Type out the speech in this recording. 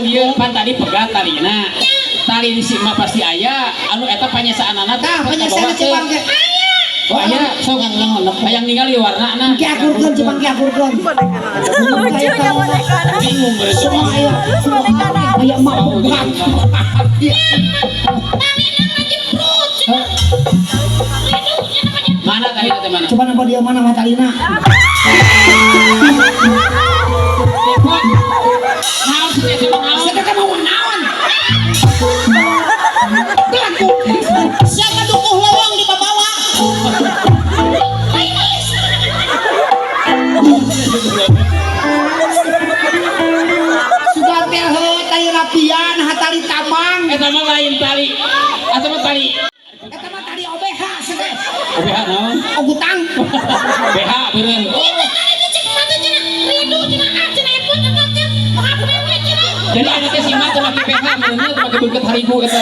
Ieu pan tadi pegat talina. Tali di sima pasti aya, anu eta panyesaanana Tah penyesanan Jepang ge. Oh aya sok hayang ningali warnana. Ki akurkeun Jepang ki akurkeun. Lucunya boneka. Bingung beres semua. Aya aya mah berat. Mana tali teh mana? Coba nampak dia mana mah talina. Cepot. Naon sih teh naon? Sedekah mau naon? Belaku. Siapa dukuh lawang di babawa? Sudah teh tali rapian, tali tabang. Eta mah lain tali. Eta mah tali. Eta mah tali OBH segeh. OBH naon? Ogutang. BH beureun. Jadi anak teh sima teu make PH beuneu teu make beukeut haribu eta.